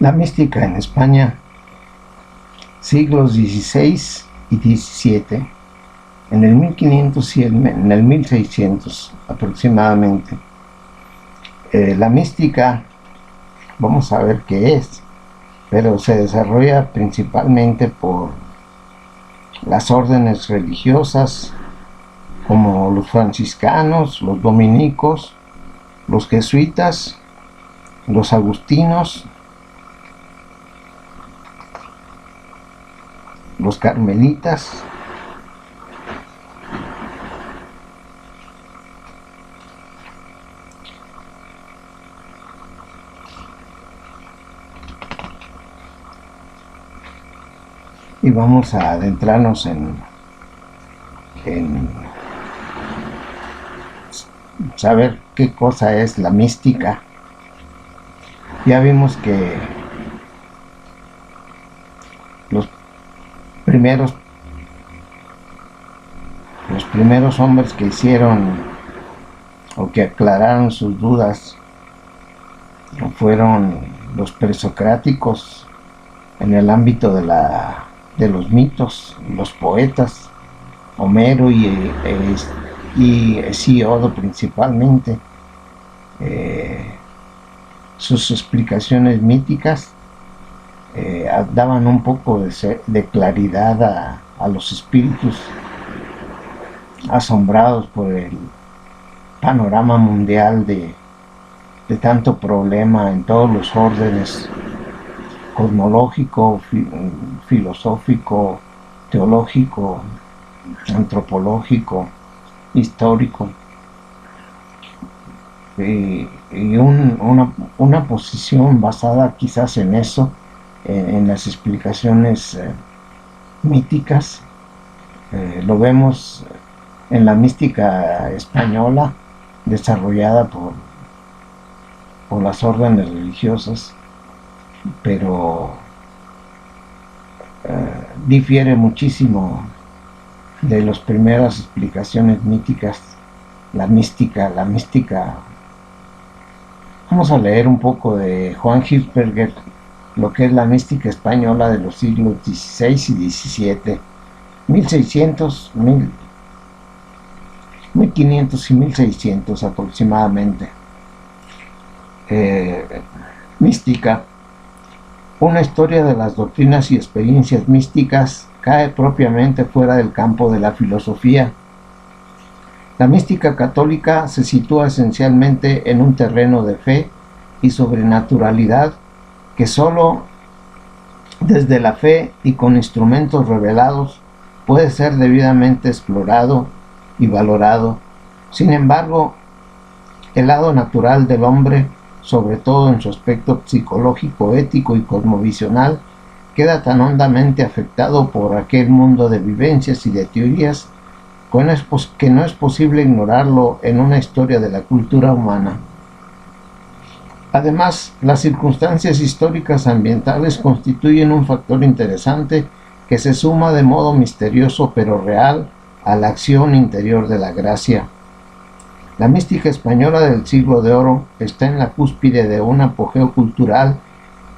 La mística en España, siglos XVI y XVII, en el 1500 y en el 1600 aproximadamente. La mística, vamos a ver qué es, pero se desarrolla principalmente por las órdenes religiosas, como los franciscanos, los dominicos, los jesuitas, los agustinos, los carmelitas, y vamos a adentrarnos en saber qué cosa es la mística. Ya vimos que los primeros hombres que hicieron o que aclararon sus dudas fueron los presocráticos en el ámbito de los mitos, los poetas, Homero y Hesíodo principalmente. Sus explicaciones míticas daban un poco de claridad a los espíritus asombrados por el panorama mundial de tanto problema en todos los órdenes: cosmológico, filosófico, teológico, antropológico, histórico, y una posición basada quizás en eso, en las explicaciones míticas. Lo vemos en la mística española, desarrollada por las órdenes religiosas, pero difiere muchísimo de las primeras explicaciones míticas. La mística, vamos a leer un poco de Juan Hirschberger, lo que es la mística española de los siglos XVI y XVII, 1500 y 1600 aproximadamente. Mística: una historia de las doctrinas y experiencias místicas cae propiamente fuera del campo de la filosofía. La mística católica se sitúa esencialmente en un terreno de fe y sobrenaturalidad que sólo desde la fe y con instrumentos revelados puede ser debidamente explorado y valorado. Sin embargo, el lado natural del hombre, sobre todo en su aspecto psicológico, ético y cosmovisional, queda tan hondamente afectado por aquel mundo de vivencias y de teorías que no es posible ignorarlo en una historia de la cultura humana. Además, las circunstancias históricas ambientales constituyen un factor interesante que se suma de modo misterioso pero real a la acción interior de la gracia. La mística española del siglo de oro está en la cúspide de un apogeo cultural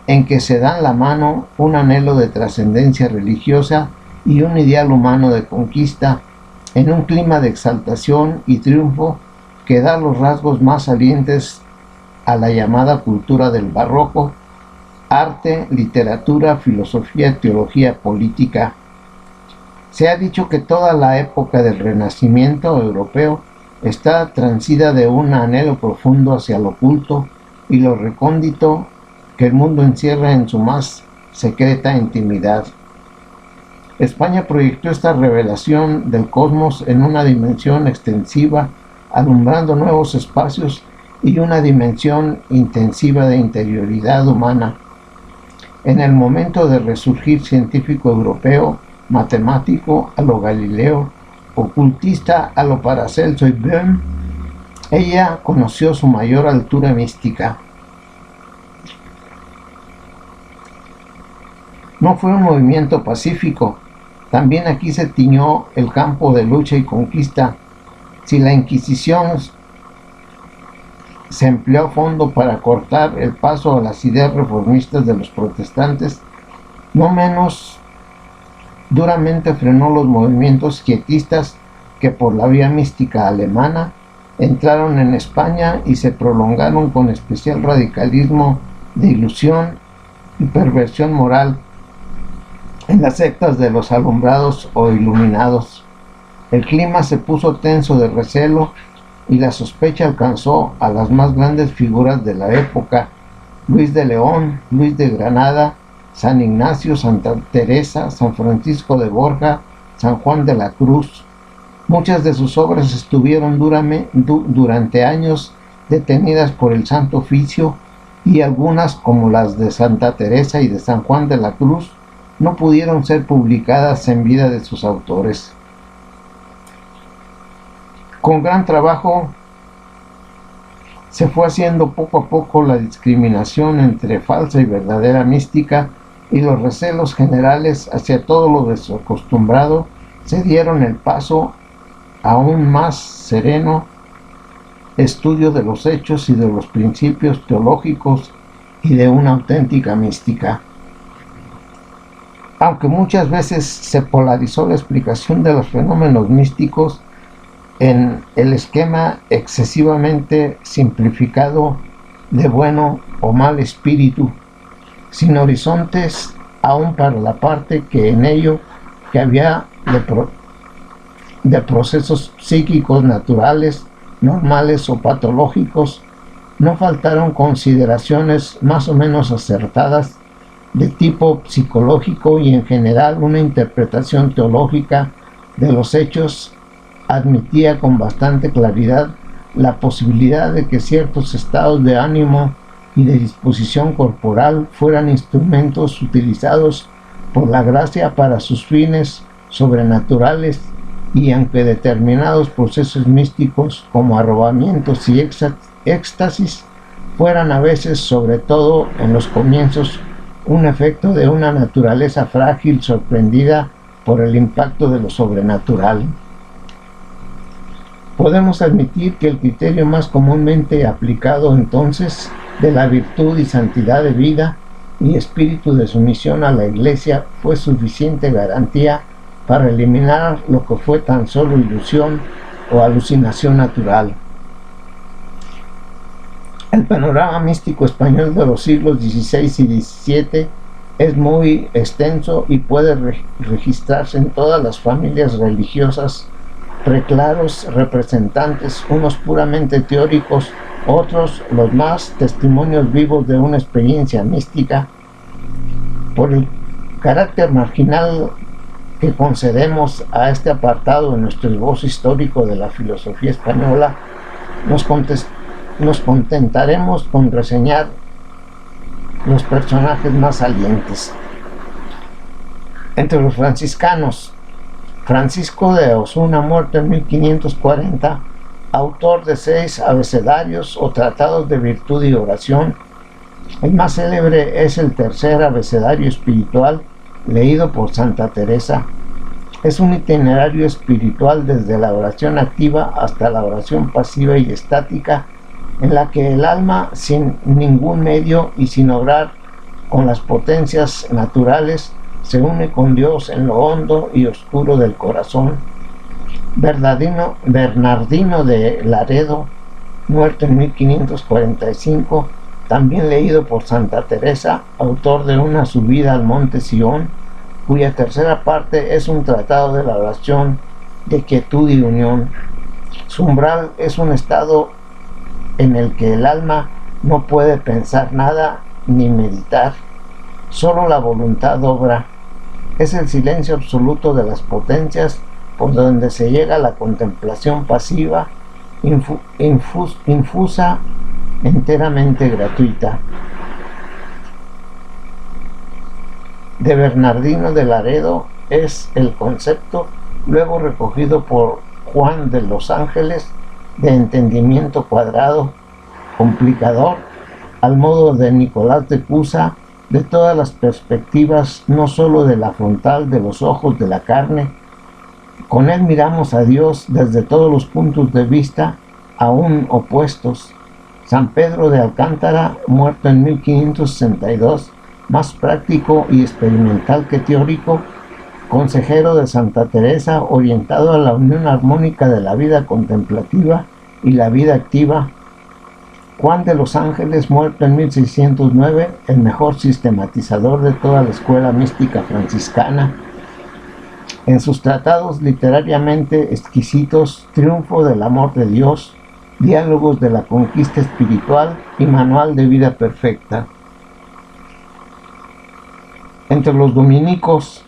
en que se dan la mano un anhelo de trascendencia religiosa y un ideal humano de conquista, en un clima de exaltación y triunfo que da los rasgos más salientes a la llamada cultura del barroco: arte, literatura, filosofía, teología, política. Se ha dicho que toda la época del Renacimiento europeo está transida de un anhelo profundo hacia lo oculto y lo recóndito que el mundo encierra en su más secreta intimidad. España proyectó esta revelación del cosmos en una dimensión extensiva, alumbrando nuevos espacios y una dimensión intensiva de interioridad humana. En el momento de resurgir científico europeo, matemático a lo Galileo, ocultista a lo Paracelso y Böhm, ella conoció su mayor altura mística. No fue un movimiento pacífico. También aquí se tiñó el campo de lucha y conquista. Si la Inquisición se empleó a fondo para cortar el paso a las ideas reformistas de los protestantes, no menos duramente frenó los movimientos quietistas que por la vía mística alemana entraron en España y se prolongaron con especial radicalismo de ilusión y perversión moral en las sectas de los alumbrados o iluminados. El clima se puso tenso de recelo y la sospecha alcanzó a las más grandes figuras de la época: Luis de León, Luis de Granada, San Ignacio, Santa Teresa, San Francisco de Borja, San Juan de la Cruz. Muchas de sus obras estuvieron durante años detenidas por el Santo Oficio, y algunas, como las de Santa Teresa y de San Juan de la Cruz, no pudieron ser publicadas en vida de sus autores. Con gran trabajo se fue haciendo poco a poco la discriminación entre falsa y verdadera mística, y los recelos generales hacia todo lo desacostumbrado se dieron el paso a un más sereno estudio de los hechos y de los principios teológicos y de una auténtica mística. Aunque muchas veces se polarizó la explicación de los fenómenos místicos en el esquema excesivamente simplificado de bueno o mal espíritu, sin horizontes aún para la parte que en ello que había de procesos psíquicos naturales, normales o patológicos, no faltaron consideraciones más o menos acertadas de tipo psicológico, y en general una interpretación teológica de los hechos admitía con bastante claridad la posibilidad de que ciertos estados de ánimo y de disposición corporal fueran instrumentos utilizados por la gracia para sus fines sobrenaturales, y aunque determinados procesos místicos como arrobamientos y éxtasis fueran a veces, sobre todo en los comienzos, un efecto de una naturaleza frágil sorprendida por el impacto de lo sobrenatural. Podemos admitir que el criterio más comúnmente aplicado entonces de la virtud y santidad de vida y espíritu de sumisión a la Iglesia fue suficiente garantía para eliminar lo que fue tan solo ilusión o alucinación natural. El panorama místico español de los siglos XVI y XVII es muy extenso y puede registrarse en todas las familias religiosas, preclaros representantes, unos puramente teóricos, otros, los más, testimonios vivos de una experiencia mística. Por el carácter marginal que concedemos a este apartado en nuestro esbozo histórico de la filosofía española, nos contentaremos con reseñar los personajes más salientes. Entre los franciscanos, Francisco de Osuna, muerto en 1540, autor de 6 abecedarios o tratados de virtud y oración. El más célebre es el tercer abecedario espiritual, leído por Santa Teresa. Es un itinerario espiritual desde la oración activa hasta la oración pasiva y estática, en la que el alma, sin ningún medio y sin obrar con las potencias naturales, se une con Dios en lo hondo y oscuro del corazón. Bernardino de Laredo, muerto en 1545, también leído por Santa Teresa, autor de una subida al monte Sión, cuya tercera parte es un tratado de la oración de quietud y unión. Su umbral es un estado en el que el alma no puede pensar nada ni meditar, solo la voluntad obra. Es el silencio absoluto de las potencias, por donde se llega a la contemplación pasiva, infusa, enteramente gratuita. De Bernardino de Laredo es el concepto, luego recogido por Juan de los Ángeles, de entendimiento cuadrado, complicador, al modo de Nicolás de Cusa, de todas las perspectivas, no sólo de la frontal de los ojos de la carne. Con él miramos a Dios desde todos los puntos de vista, aún opuestos, San Pedro de Alcántara, muerto en 1562, más práctico y experimental que teórico, consejero de Santa Teresa, orientado a la unión armónica de la vida contemplativa y la vida activa. Juan de los Ángeles, muerto en 1609, el mejor sistematizador de toda la escuela mística franciscana. En sus tratados literariamente exquisitos, Triunfo del amor de Dios, Diálogos de la conquista espiritual y Manual de vida perfecta. Entre los dominicos,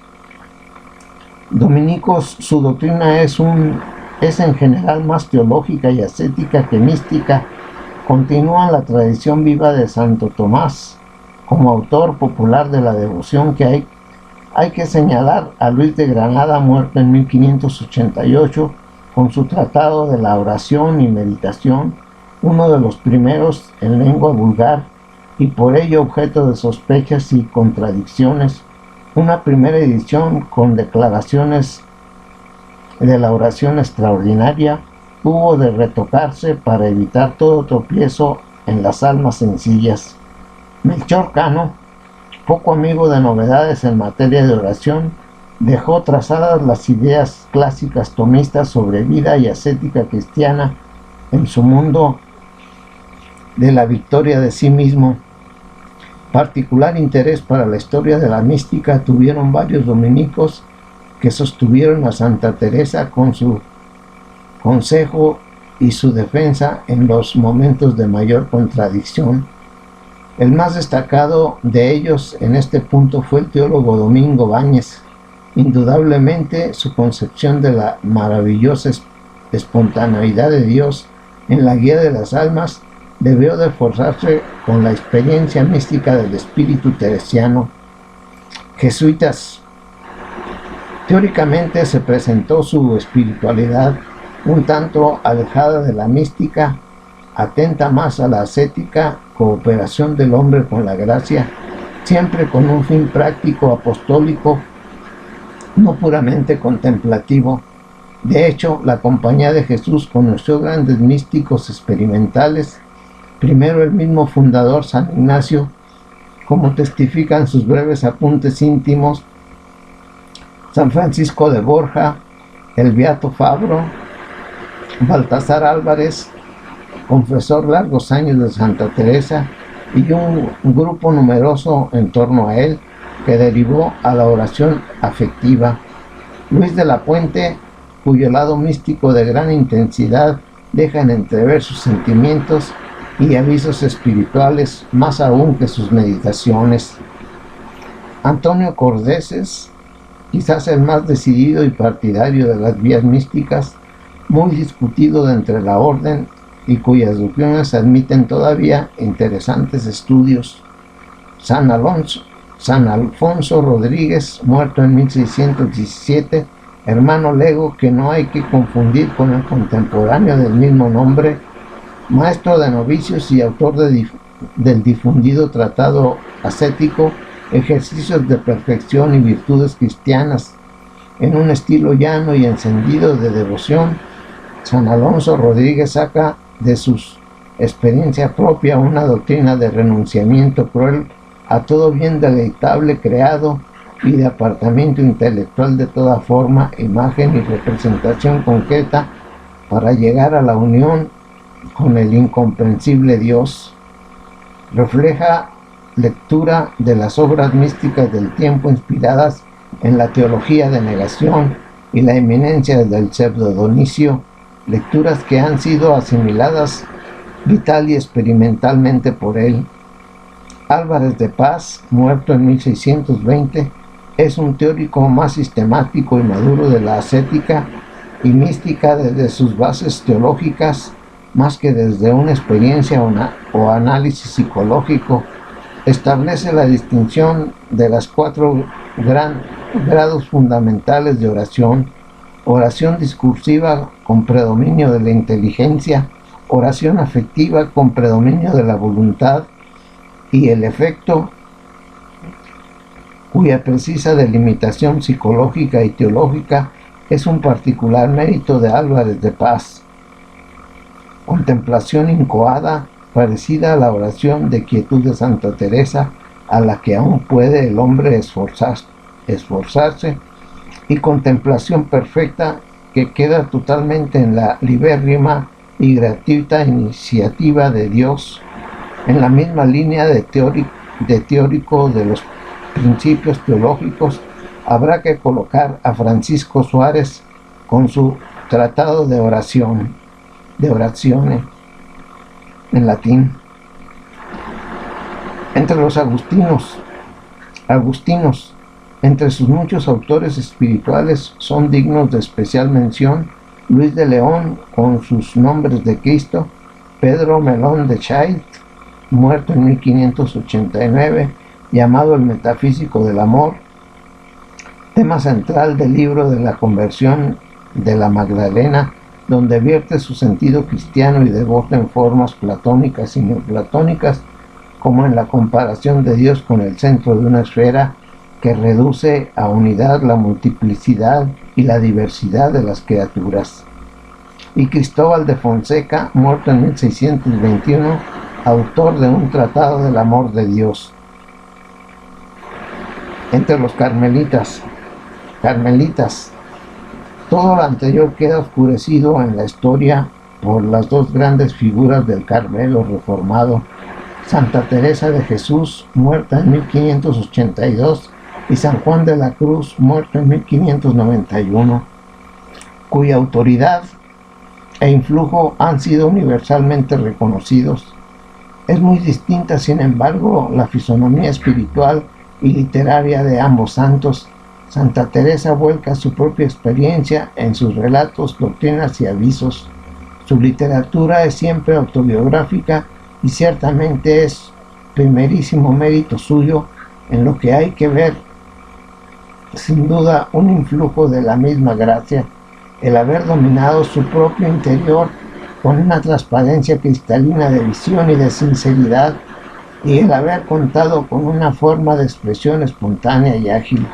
su doctrina es en general más teológica y ascética que mística. Continúan la tradición viva de Santo Tomás como autor popular de la devoción. Que hay que señalar a Luis de Granada, muerto en 1588, con su tratado de la oración y meditación, uno de los primeros en lengua vulgar y por ello objeto de sospechas y contradicciones. Una primera edición con declaraciones de la oración extraordinaria hubo de retocarse para evitar todo tropiezo en las almas sencillas. Melchor Cano, poco amigo de novedades en materia de oración, dejó trazadas las ideas clásicas tomistas sobre vida y ascética cristiana en su mundo de la victoria de sí mismo. Particular interés para la historia de la mística tuvieron varios dominicos que sostuvieron a Santa Teresa con su consejo y su defensa en los momentos de mayor contradicción. El más destacado de ellos en este punto fue el teólogo Domingo Báñez. Indudablemente su concepción de la maravillosa espontaneidad de Dios en la guía de las almas debió de forzarse con la experiencia mística del espíritu teresiano. Jesuitas. Teóricamente se presentó su espiritualidad un tanto alejada de la mística, atenta más a la ascética cooperación del hombre con la gracia, siempre con un fin práctico apostólico, no puramente contemplativo. De hecho, la Compañía de Jesús conoció grandes místicos experimentales, primero el mismo fundador San Ignacio, como testifican sus breves apuntes íntimos, San Francisco de Borja, el Beato Fabro, Baltasar Álvarez, confesor largos años de Santa Teresa, y un grupo numeroso en torno a él que derivó a la oración afectiva. Luis de la Puente, cuyo lado místico de gran intensidad deja en entrever sus sentimientos y avisos espirituales más aún que sus meditaciones. Antonio Cordeses, quizás el más decidido y partidario de las vías místicas, muy discutido de entre la orden y cuyas doctrinas admiten todavía interesantes estudios. San Alfonso Rodríguez, muerto en 1617, hermano lego que no hay que confundir con el contemporáneo del mismo nombre, maestro de novicios y autor del difundido tratado ascético, Ejercicios de Perfección y Virtudes Cristianas, en un estilo llano y encendido de devoción. San Alonso Rodríguez saca de su experiencia propia una doctrina de renunciamiento cruel a todo bien deleitable creado y de apartamiento intelectual de toda forma, imagen y representación concreta para llegar a la unión con el incomprensible Dios. Refleja lectura de las obras místicas del tiempo inspiradas en la teología de negación y la eminencia del pseudo Donicio, lecturas que han sido asimiladas vital y experimentalmente por él. Álvarez de Paz, muerto en 1620, es un teórico más sistemático y maduro de la ascética y mística desde sus bases teológicas, más que desde una experiencia o análisis psicológico. Establece la distinción de las 4 grados fundamentales de oración: oración discursiva con predominio de la inteligencia, oración afectiva con predominio de la voluntad, y el efecto, cuya precisa delimitación psicológica y teológica es un particular mérito de Álvarez de Paz. Contemplación incoada, parecida a la oración de quietud de Santa Teresa, a la que aún puede el hombre esforzarse, y contemplación perfecta que queda totalmente en la libérrima y gratuita iniciativa de Dios, en la misma línea de teórico de los principios teológicos. Habrá que colocar a Francisco Suárez con su Tratado de Orazione en latín. Entre los agustinos, entre sus muchos autores espirituales son dignos de especial mención Luis de León con sus Nombres de Cristo, Pedro Melón de Chait, muerto en 1589, llamado el Metafísico del Amor, tema central del libro de la Conversión de la Magdalena, donde vierte su sentido cristiano y devoto en formas platónicas y neoplatónicas, como en la comparación de Dios con el centro de una esfera que reduce a unidad la multiplicidad y la diversidad de las criaturas. Y Cristóbal de Fonseca, muerto en 1621, autor de un tratado del amor de Dios. Entre los carmelitas, todo lo anterior queda oscurecido en la historia por las dos grandes figuras del Carmelo reformado, Santa Teresa de Jesús, muerta en 1582, y San Juan de la Cruz, muerto en 1591, cuya autoridad e influjo han sido universalmente reconocidos. Es muy distinta, sin embargo, la fisonomía espiritual y literaria de ambos santos. Santa Teresa vuelca su propia experiencia en sus relatos, doctrinas y avisos. Su literatura es siempre autobiográfica y ciertamente es primerísimo mérito suyo en lo que hay que ver, sin duda, un influjo de la misma gracia, el haber dominado su propio interior con una transparencia cristalina de visión y de sinceridad, y el haber contado con una forma de expresión espontánea y ágil.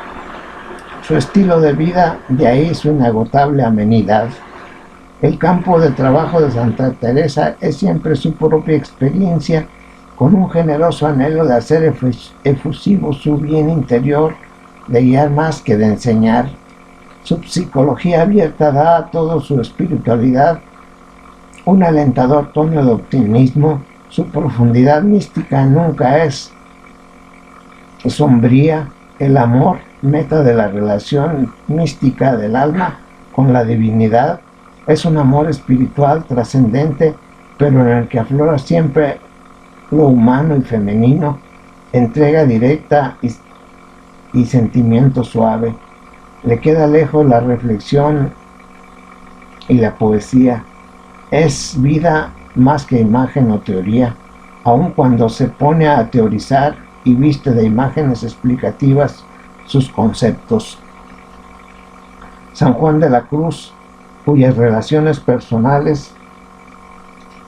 Su estilo de vida, de ahí su inagotable amenidad. El campo de trabajo de Santa Teresa es siempre su propia experiencia, con un generoso anhelo de hacer efusivo su bien interior, de guiar más que de enseñar. Su psicología abierta da a toda su espiritualidad un alentador tono de optimismo. Su profundidad mística nunca es sombría. El amor, meta de la relación mística del alma con la divinidad, es un amor espiritual trascendente, pero en el que aflora siempre lo humano y femenino, entrega directa y sentimiento suave. Le queda lejos la reflexión y la poesía. Es vida más que imagen o teoría, aun cuando se pone a teorizar y viste de imágenes explicativas sus conceptos. San Juan de la Cruz, cuyas relaciones personales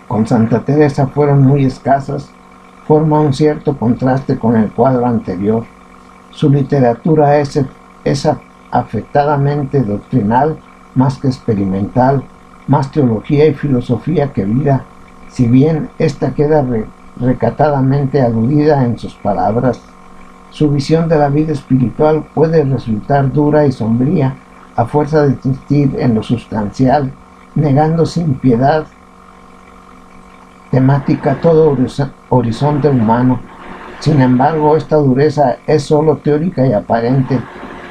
con Santa Teresa fueron muy escasas, forma un cierto contraste con el cuadro anterior. Su literatura es afectadamente doctrinal más que experimental, más teología y filosofía que vida, si bien ésta queda recatadamente aludida en sus palabras. Su visión de la vida espiritual puede resultar dura y sombría a fuerza de insistir en lo sustancial, negando sin piedad temática todo horizonte humano. Sin embargo, esta dureza es sólo teórica y aparente.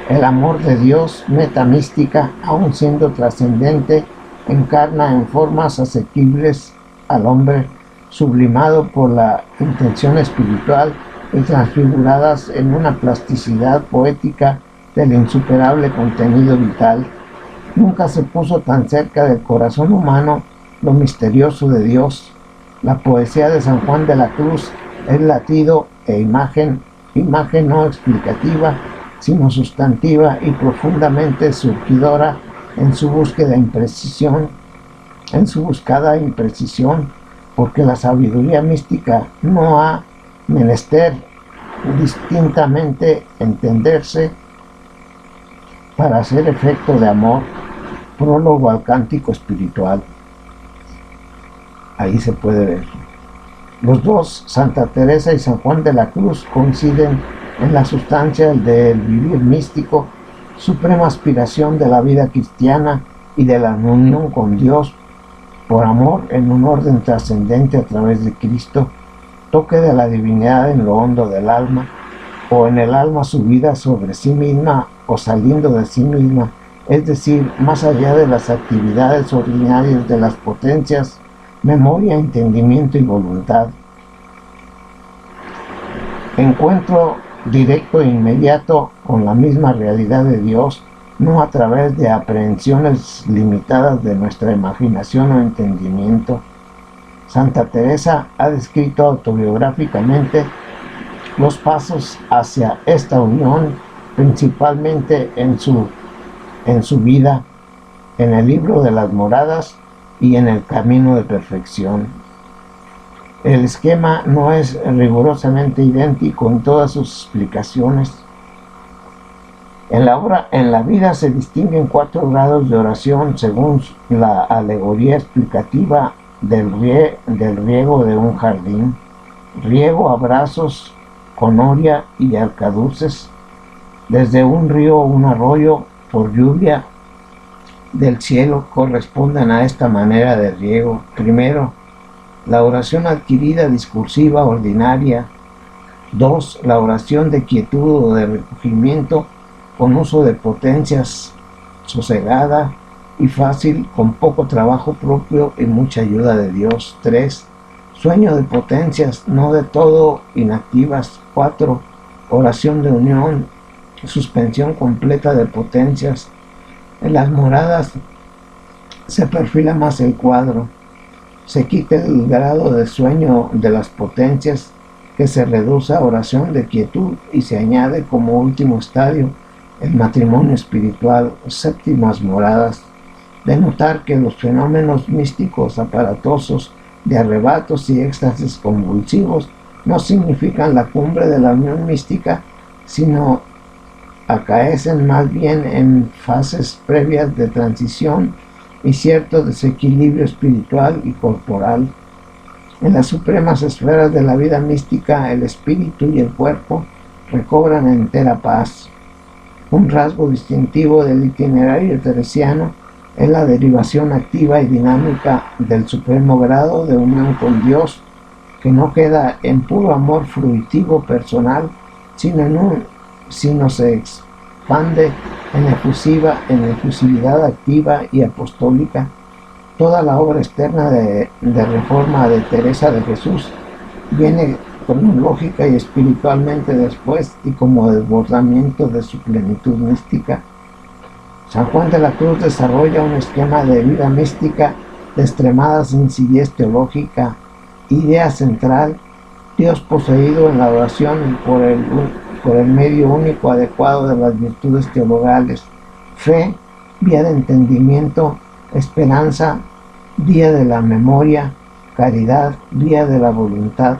El amor de Dios, meta mística, aun siendo trascendente, encarna en formas asequibles al hombre, sublimado por la intención espiritual y transfiguradas en una plasticidad poética del insuperable contenido vital. Nunca se puso tan cerca del corazón humano lo misterioso de Dios. La poesía de San Juan de la Cruz es latido e imagen no explicativa, sino sustantiva y profundamente surgidora en su buscada imprecisión, porque la sabiduría mística no ha menester distintamente entenderse para hacer efecto de amor. Prólogo al cántico espiritual. Ahí se puede ver Los dos, Santa Teresa y San Juan de la Cruz, coinciden en la sustancia del vivir místico, suprema aspiración de la vida cristiana y de la unión con Dios por amor en un orden trascendente a través de Cristo, toque de la divinidad en lo hondo del alma, o en el alma subida sobre sí misma o saliendo de sí misma, es decir, más allá de las actividades ordinarias de las potencias, memoria, entendimiento y voluntad. Encuentro directo e inmediato con la misma realidad de Dios, no a través de aprehensiones limitadas de nuestra imaginación o entendimiento. Santa Teresa ha descrito autobiográficamente los pasos hacia esta unión, principalmente en su vida, en el libro de las moradas y en el camino de perfección. El esquema no es rigurosamente idéntico en todas sus explicaciones. En la vida se distinguen 4 grados de oración según la alegoría explicativa del riego de un jardín. Riego, abrazos, conoria y arcaduces, desde un río o un arroyo por lluvia del cielo corresponden a esta manera de riego. Primero, la oración adquirida discursiva ordinaria. 2. La oración de quietud o de recogimiento con uso de potencias, sosegada y fácil, con poco trabajo propio y mucha ayuda de Dios. 3. Sueño de potencias, no de todo inactivas. 4. Oración de unión, suspensión completa de potencias. En las moradas se perfila más el cuadro. Se quita el grado de sueño de las potencias, que se reduce a oración de quietud, y se añade como último estadio el matrimonio espiritual, séptimas moradas. De notar que los fenómenos místicos aparatosos de arrebatos y éxtasis convulsivos no significan la cumbre de la unión mística, sino acaecen más bien en fases previas de transición y cierto desequilibrio espiritual y corporal. En las supremas esferas de la vida mística, el espíritu y el cuerpo recobran entera paz. Un rasgo distintivo del itinerario teresiano es la derivación activa y dinámica del supremo grado de unión con Dios, que no queda en puro amor fruitivo personal, sino se expande en efusividad activa y apostólica. Toda la obra externa de reforma de Teresa de Jesús viene cronológica y espiritualmente después y como desbordamiento de su plenitud mística. San Juan de la Cruz desarrolla un esquema de vida mística de extremada sencillez teológica. Idea central: Dios poseído en la oración por el medio único adecuado de las virtudes teologales. Fe, vía de entendimiento. Esperanza, vía de la memoria. Caridad, vía de la voluntad.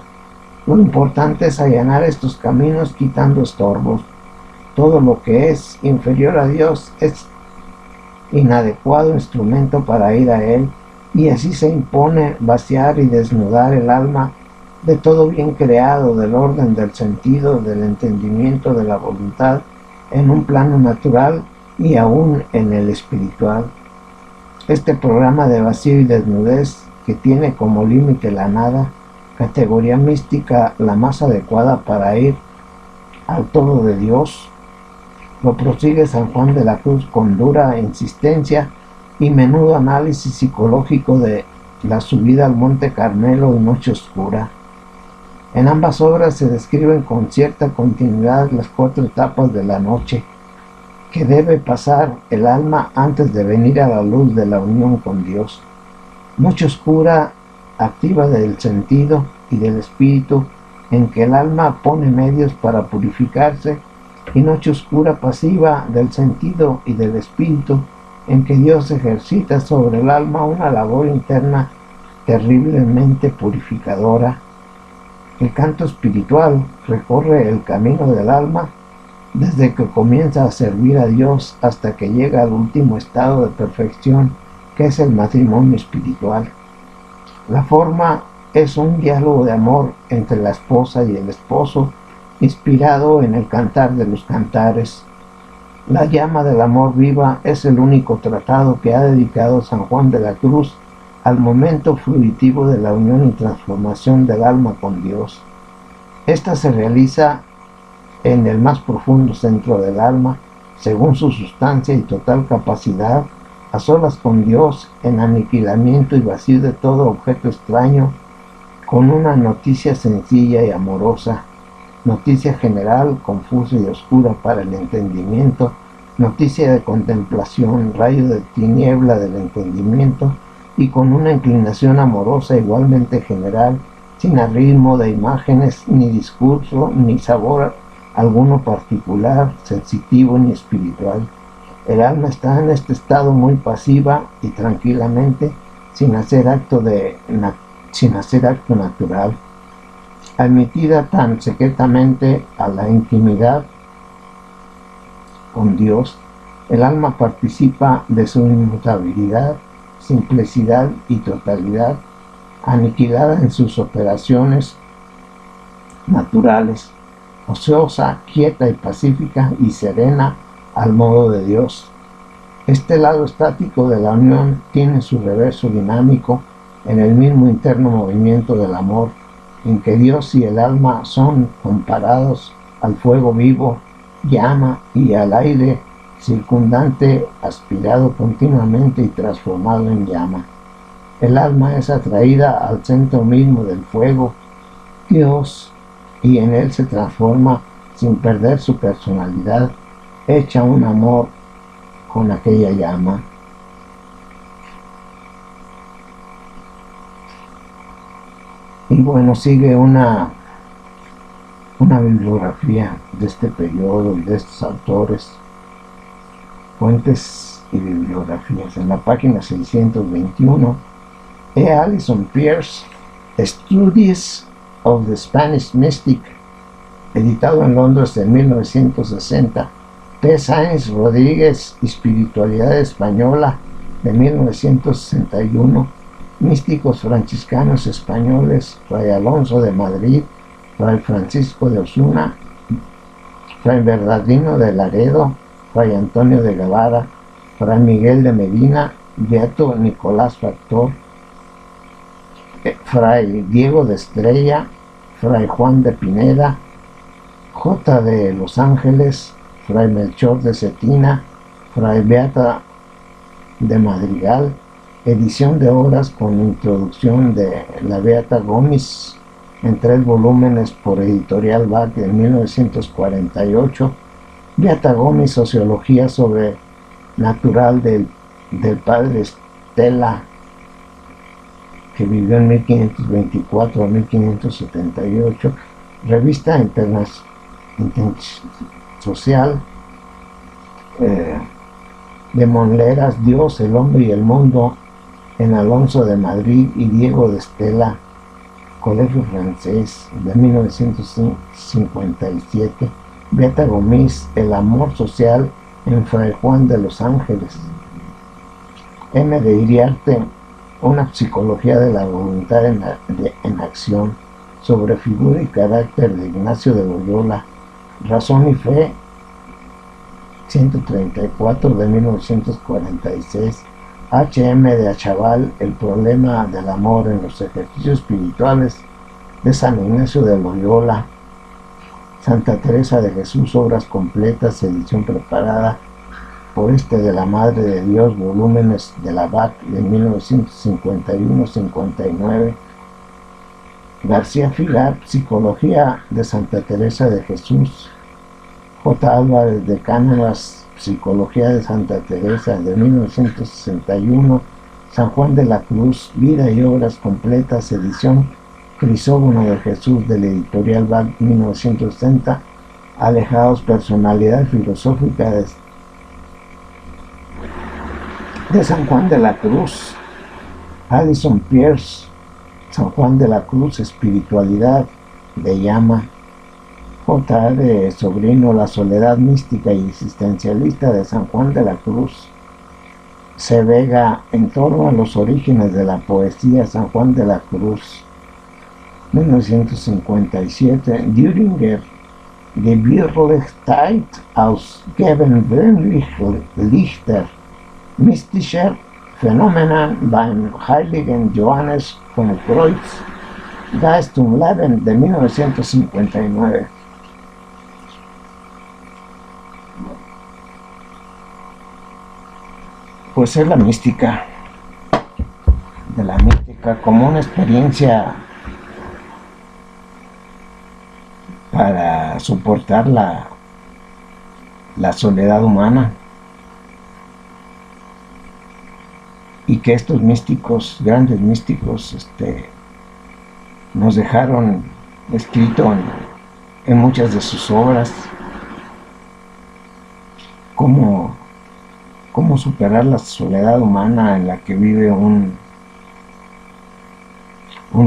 Lo importante es allanar estos caminos quitando estorbos. Todo lo que es inferior a Dios es inadecuado instrumento para ir a Él, y así se impone vaciar y desnudar el alma de todo bien creado, del orden del sentido, del entendimiento, de la voluntad, en un plano natural y aún en el espiritual. Este programa de vacío y desnudez, que tiene como límite la nada, categoría mística la más adecuada para ir al todo de Dios, lo prosigue San Juan de la Cruz con dura insistencia y menudo análisis psicológico de la subida al Monte Carmelo y Noche Oscura. En ambas obras se describen con cierta continuidad las 4 etapas de la noche que debe pasar el alma antes de venir a la luz de la unión con Dios. Noche oscura, activa del sentido y del espíritu, en que el alma pone medios para purificarse, y noche oscura pasiva del sentido y del espíritu, en que Dios ejercita sobre el alma una labor interna terriblemente purificadora. El canto espiritual recorre el camino del alma desde que comienza a servir a Dios hasta que llega al último estado de perfección, que es el matrimonio espiritual. La forma es un diálogo de amor entre la esposa y el esposo, inspirado en el Cantar de los Cantares. La llama del amor viva es el único tratado que ha dedicado San Juan de la Cruz al momento fruitivo de la unión y transformación del alma con Dios. Esta se realiza en el más profundo centro del alma, según su sustancia y total capacidad, a solas con Dios, en aniquilamiento y vacío de todo objeto extraño, con una noticia sencilla y amorosa, noticia general, confusa y oscura para el entendimiento, noticia de contemplación, rayo de tiniebla del entendimiento, y con una inclinación amorosa igualmente general, sin arritmo de imágenes, ni discurso, ni sabor alguno particular, sensitivo ni espiritual. El alma está en este estado muy pasiva y tranquilamente, sin hacer acto natural, admitida tan secretamente a la intimidad con Dios. El alma participa de su inmutabilidad, simplicidad y totalidad, aniquilada en sus operaciones naturales, ociosa, quieta y pacífica y serena al modo de Dios. Este lado estático de la unión tiene su reverso dinámico en el mismo interno movimiento del amor, en que Dios y el alma son comparados al fuego vivo, llama, y al aire circundante, aspirado continuamente y transformado en llama. El alma es atraída al centro mismo del fuego, Dios, y en él se transforma sin perder su personalidad, hecha un amor con aquella llama. Y bueno, sigue una bibliografía de este periodo y de estos autores, fuentes y bibliografías. En la página 621, Alison Pierce, Studies of the Spanish Mystic, editado en Londres en 1960. P. Sáenz Rodríguez, Espiritualidad Española, de 1961. Místicos franciscanos españoles, Fray Alonso de Madrid, Fray Francisco de Osuna, Fray Bernardino de Laredo, Fray Antonio de Guevara, Fray Miguel de Medina, Beato Nicolás Factor, Fray Diego de Estrella, Fray Juan de Pineda, J. de Los Ángeles, Fray Melchor de Cetina, Fray Beata de Madrigal, edición de obras con introducción de la Beata Gómez en 3 volúmenes por Editorial BAC en 1948. Beata Gómez, Sociología Sobrenatural del Padre Stella, que vivió en 1524 a 1578. Revista Social de Monleras, Dios, el hombre y el mundo, en Alonso de Madrid y Diego de Estela, Colegio Francés, de 1957. Beata Gómez, El amor social, en Fray Juan de los Ángeles. M. de Iriarte, Una psicología de la voluntad en acción, sobre figura y carácter de Ignacio de Loyola, Razón y Fe, 134, de 1946. H.M. de Achaval, El problema del amor en los ejercicios espirituales de San Ignacio de Loyola. Santa Teresa de Jesús, Obras completas, edición preparada por de la Madre de Dios, volúmenes de la BAC de 1951-59. García Filar, Psicología de Santa Teresa de Jesús. J. Álvarez de Cánovas, Psicología de Santa Teresa, de 1961. San Juan de la Cruz, Vida y Obras completas, edición Crisógono de Jesús, de la Editorial BAC 1960. Alejados, Personalidad filosófica de San Juan de la Cruz. Alison Pierce, San Juan de la Cruz, Espiritualidad de Llama. J. de Sobrino, La soledad mística y existencialista de San Juan de la Cruz. C. Vega, En torno a los orígenes de la poesía, San Juan de la Cruz. 1957, Düringer Gebirligkeit aus gewöhnlich lichter mystischer Phänomenen beim Heiligen Johannes vom Kreuz, Geist und Leben de 1959. Pues es la mística, de la mística como una experiencia para soportar la soledad humana, y que estos místicos, grandes místicos, nos dejaron escrito en muchas de sus obras cómo superar la soledad humana en la que vive un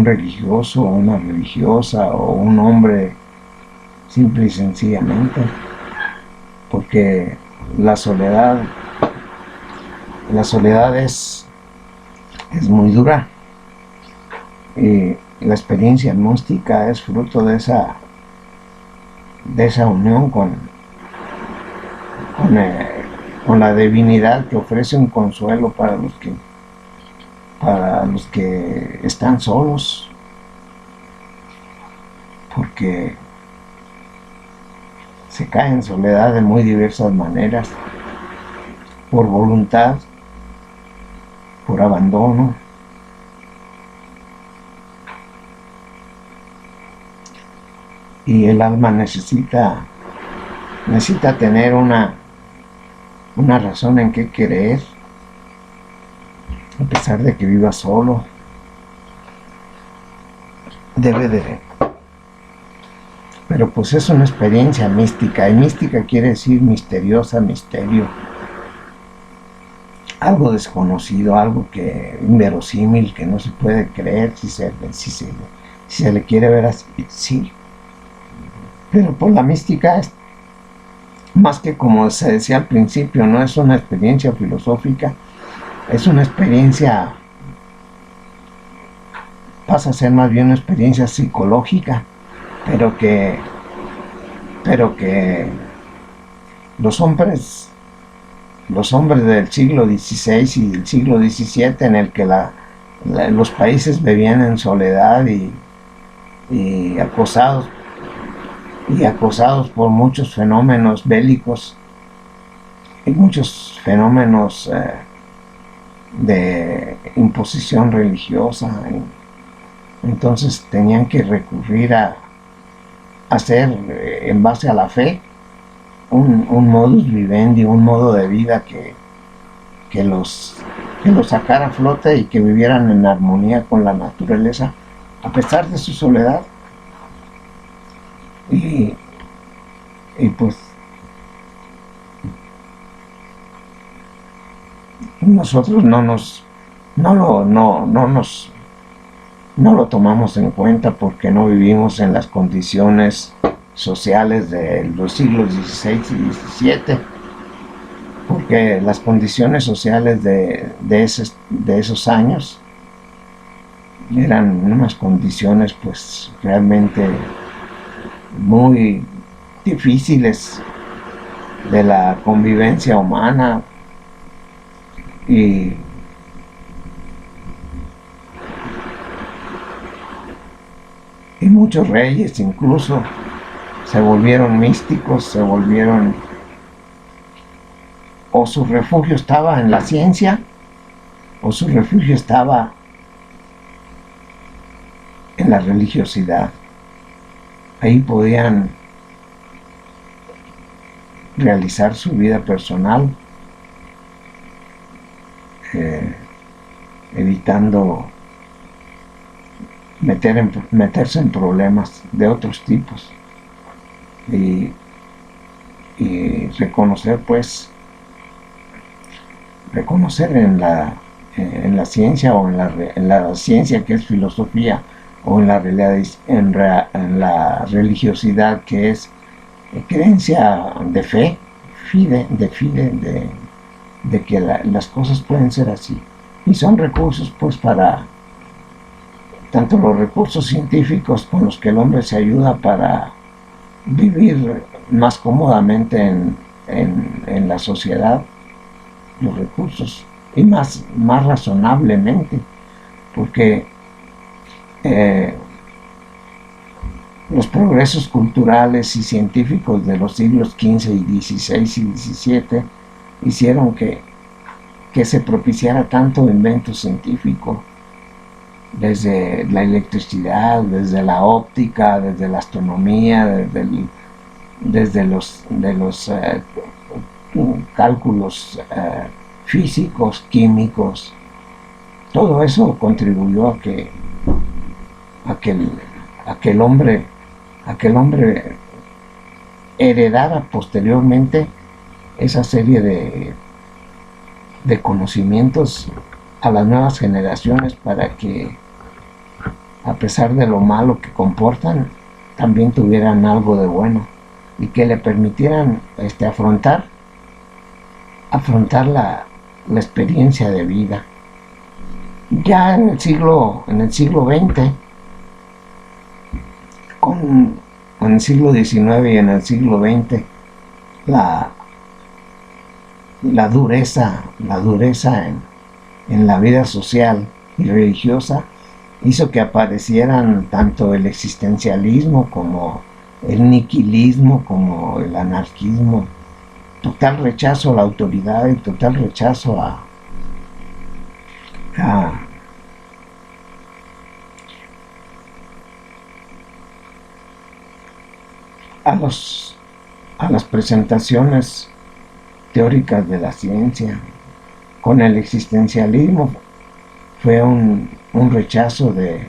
religioso o una religiosa o un hombre, simple y sencillamente, porque la soledad es muy dura, y la experiencia gnóstica es fruto de esa unión con la divinidad, que ofrece un consuelo para los que están solos, porque se cae en soledad de muy diversas maneras, por voluntad, por abandono, y el alma necesita tener una razón en qué querer, a pesar de que viva solo. Pero pues es una experiencia mística, y mística quiere decir misteriosa, misterio, algo desconocido, algo que inverosímil, que no se puede creer si se le quiere ver así, sí. Pero por la mística es más que, como se decía al principio, no es una experiencia filosófica, es una experiencia, pasa a ser más bien una experiencia psicológica, pero que los hombres del siglo XVI y del siglo XVII, en el que los países vivían en soledad y acosados por muchos fenómenos bélicos y muchos fenómenos de imposición religiosa, entonces tenían que recurrir a hacer, en base a la fe, un modus vivendi, un modo de vida que los sacara a flote y que vivieran en armonía con la naturaleza, a pesar de su soledad. Y pues nosotros no lo tomamos en cuenta, porque no vivimos en las condiciones sociales de los siglos XVI y XVII, porque las condiciones sociales de esos años eran unas condiciones pues realmente muy difíciles de la convivencia humana, y muchos reyes incluso se volvieron místicos, o su refugio estaba en la ciencia, o su refugio estaba en la religiosidad. Ahí podían realizar su vida personal, evitando meterse en problemas de otros tipos, y reconocer en la ciencia, o en la ciencia, que es filosofía, o en la religiosidad, que es creencia de fe, de que las cosas pueden ser así, y son recursos pues para tanto los recursos científicos con los que el hombre se ayuda para vivir más cómodamente en la sociedad, los recursos, y más razonablemente, porque los progresos culturales y científicos de los siglos XV y XVI y XVII hicieron que se propiciara tanto invento científico, desde la electricidad, desde la óptica, desde la astronomía, desde los cálculos físicos, químicos. Todo eso contribuyó a que el hombre heredara posteriormente esa serie de conocimientos a las nuevas generaciones, para que, a pesar de lo malo que comportan, también tuvieran algo de bueno y que le permitieran afrontar la experiencia de vida. Ya en el siglo XX, en el siglo XIX y en el siglo XX, la dureza en la vida social y religiosa hizo que aparecieran tanto el existencialismo como el nihilismo, como el anarquismo, total rechazo a la autoridad y total rechazo a las presentaciones teóricas de la ciencia. Con el existencialismo fue un rechazo de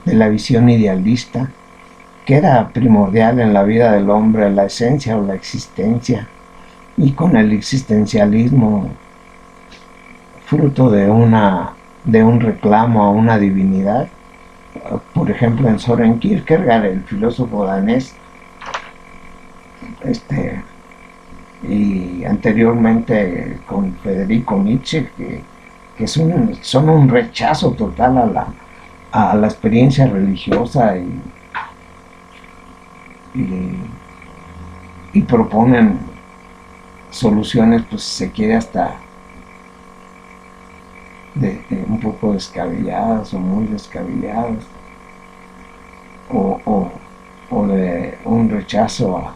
la visión idealista, que era primordial en la vida del hombre, la esencia o la existencia. Y con el existencialismo, fruto de un reclamo a una divinidad, por ejemplo en Søren Kierkegaard, el filósofo danés, y anteriormente con Federico Nietzsche, que son un rechazo total a la experiencia religiosa, y proponen soluciones, pues si se quiere, hasta un poco descabelladas o muy descabelladas, o de un rechazo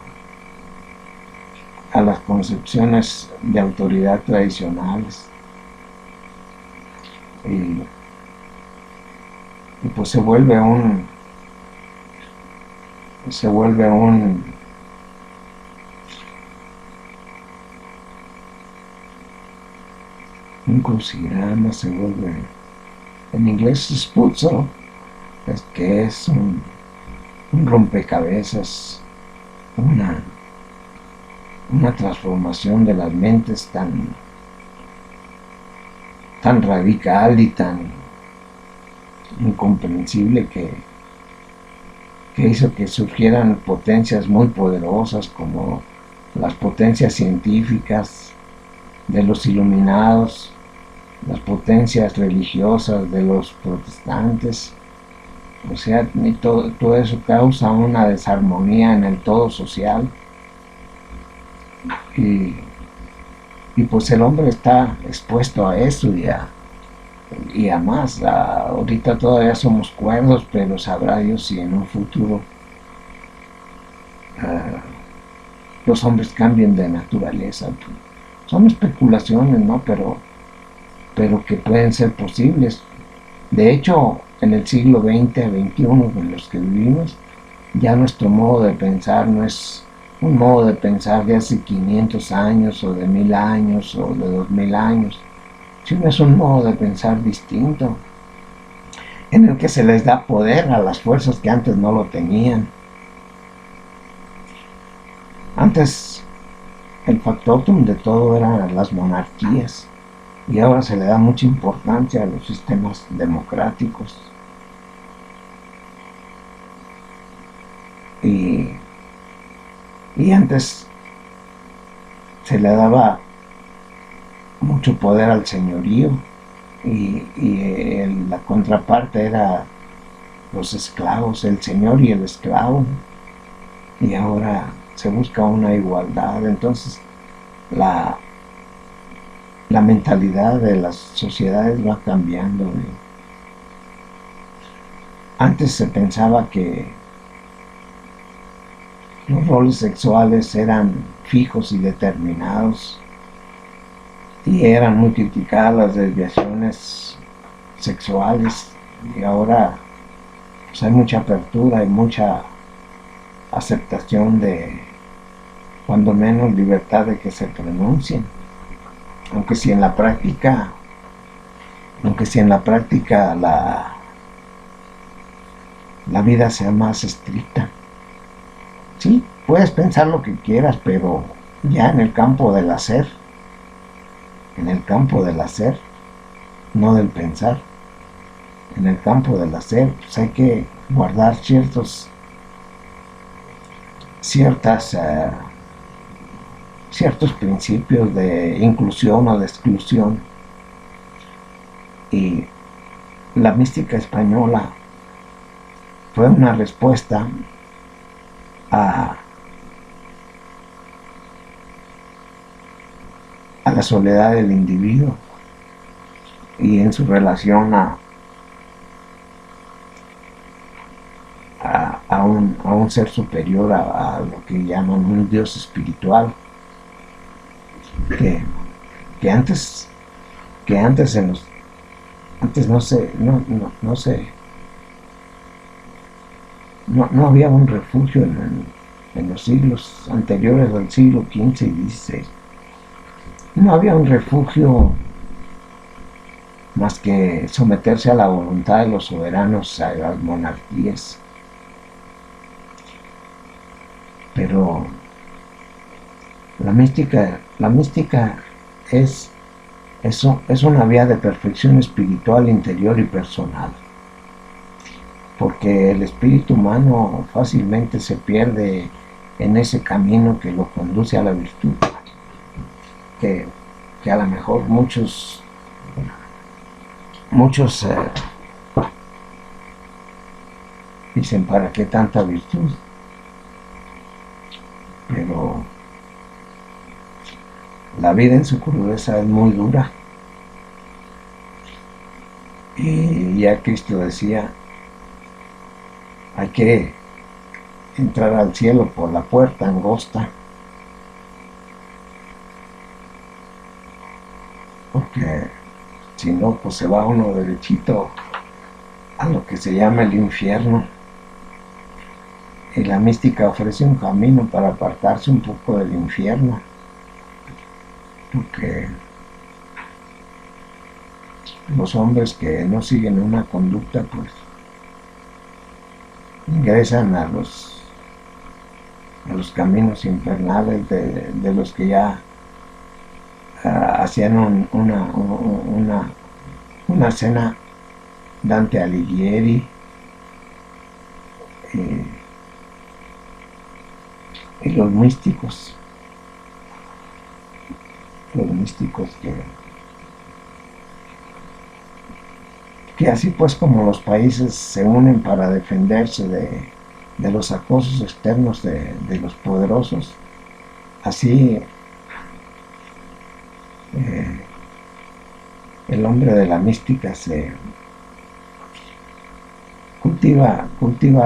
a las concepciones de autoridad tradicionales, y pues se vuelve un crucigrama, se vuelve, en inglés es puzzle, que es un rompecabezas, una transformación de las mentes tan radical y tan incomprensible, que hizo que surgieran potencias muy poderosas, como las potencias científicas de los iluminados, las potencias religiosas de los protestantes. O sea, todo eso causa una desarmonía en el todo social, y pues el hombre está expuesto a eso y a más. Ahorita todavía somos cuerdos, pero sabrá Dios si en un futuro los hombres cambien de naturaleza. Son especulaciones, ¿no? Pero que pueden ser posibles. De hecho, en el siglo XX a XXI en los que vivimos, ya nuestro modo de pensar no es un modo de pensar de hace 500 años o de 1000 años o de 2000 años, sino es un modo de pensar distinto, en el que se les da poder a las fuerzas que antes no lo tenían. Antes el factotum de todo eran las monarquías, y ahora se le da mucha importancia a los sistemas democráticos. Y antes se le daba mucho poder al señorío, la contraparte era los esclavos, el señor y el esclavo, y ahora se busca una igualdad. Entonces la mentalidad de las sociedades va cambiando. Antes se pensaba que los roles sexuales eran fijos y determinados, y eran muy criticadas las desviaciones sexuales, y ahora pues, hay mucha apertura y mucha aceptación de, cuando menos, libertad de que se pronuncien, aunque si en la práctica la vida sea más estricta. Sí, puedes pensar lo que quieras, pero ya en el campo del hacer, no del pensar, en el campo del hacer, pues hay que guardar ciertos principios de inclusión o de exclusión. Y la mística española fue una respuesta a la soledad del individuo y en su relación a un ser superior, a lo que llaman un Dios espiritual, que antes no había un refugio en los siglos anteriores al siglo XV y XVI. No había un refugio más que someterse a la voluntad de los soberanos, a las monarquías. Pero la mística es una vía de perfección espiritual, interior y personal, porque el espíritu humano fácilmente se pierde en ese camino que lo conduce a la virtud, que a lo mejor muchos dicen, ¿para qué tanta virtud? Pero la vida en su crudeza es muy dura, y ya Cristo decía, hay que entrar al cielo por la puerta angosta, porque si no, pues se va uno derechito a lo que se llama el infierno. Y la mística ofrece un camino para apartarse un poco del infierno, porque los hombres que no siguen una conducta, pues ingresan a los caminos infernales de los que ya hacían una cena Dante Alighieri, y los místicos que así pues como los países se unen para defenderse de los acosos externos de los poderosos, así el hombre de la mística se cultiva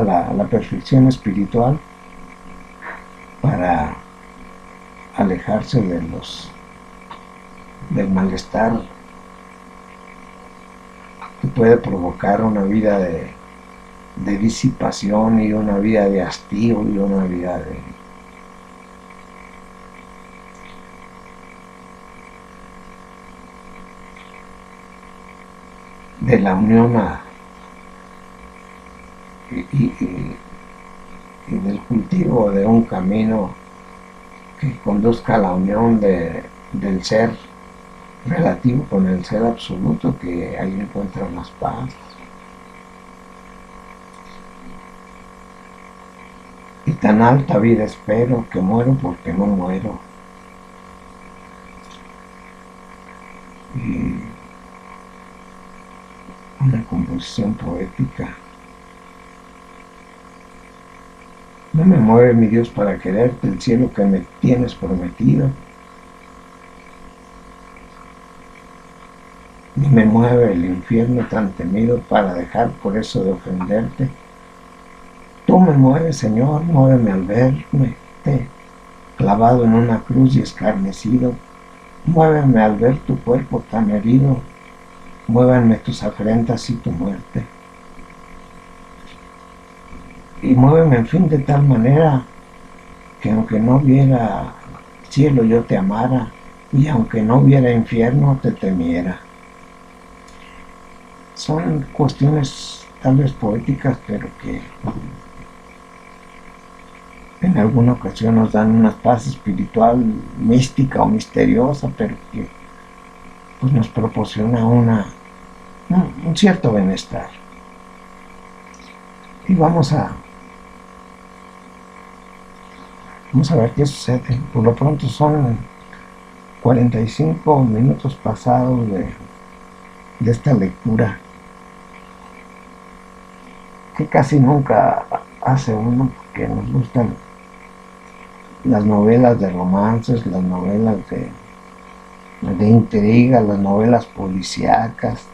la perfección espiritual para alejarse del malestar que puede provocar una vida de disipación, y una vida de hastío, y una vida de la unión y del cultivo de un camino que conduzca a la unión del ser relativo con el ser absoluto, que ahí encuentra más paz. Y tan alta vida espero, que muero porque no muero. composición poética. No me mueve, mi Dios, para quererte el cielo que me tienes prometido, ni me mueve el infierno tan temido para dejar por eso de ofenderte. Tú me mueves, Señor, muéveme al verme clavado en una cruz y escarnecido. Muéveme al ver tu cuerpo tan herido. Muévanme tus afrentas y tu muerte. Y muéveme, en fin, de tal manera que aunque no hubiera cielo yo te amara, y aunque no hubiera infierno te temiera. Son cuestiones tal vez poéticas, pero que en alguna ocasión nos dan una paz espiritual, mística o misteriosa, pero que pues, nos proporciona un cierto bienestar. Y vamos a ver qué sucede. Por lo pronto son 45 minutos pasados de esta lectura, que casi nunca hace uno, porque nos gustan las novelas de romances, las novelas de intriga, las novelas policíacas.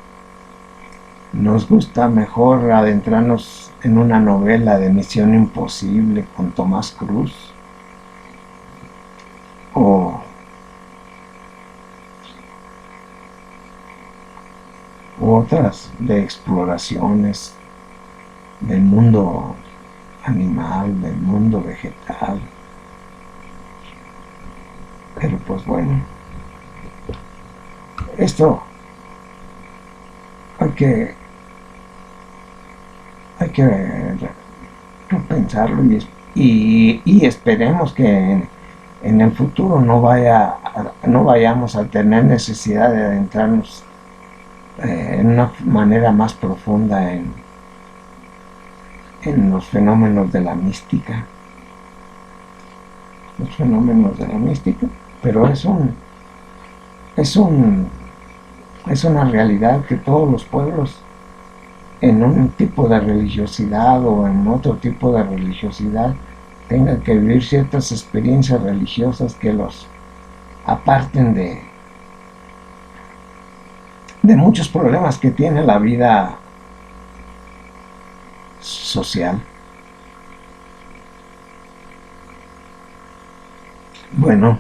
Nos gusta mejor adentrarnos en una novela de Misión Imposible con Tomás Cruz, o otras de exploraciones del mundo animal, del mundo vegetal. Pero pues bueno, esto hay que repensarlo y esperemos que en el futuro no vayamos a tener necesidad de adentrarnos en una manera más profunda en los fenómenos de la mística. Pero es una realidad que todos los pueblos, en un tipo de religiosidad o en otro tipo de religiosidad, tengan que vivir ciertas experiencias religiosas que los aparten de muchos problemas que tiene la vida social. Bueno,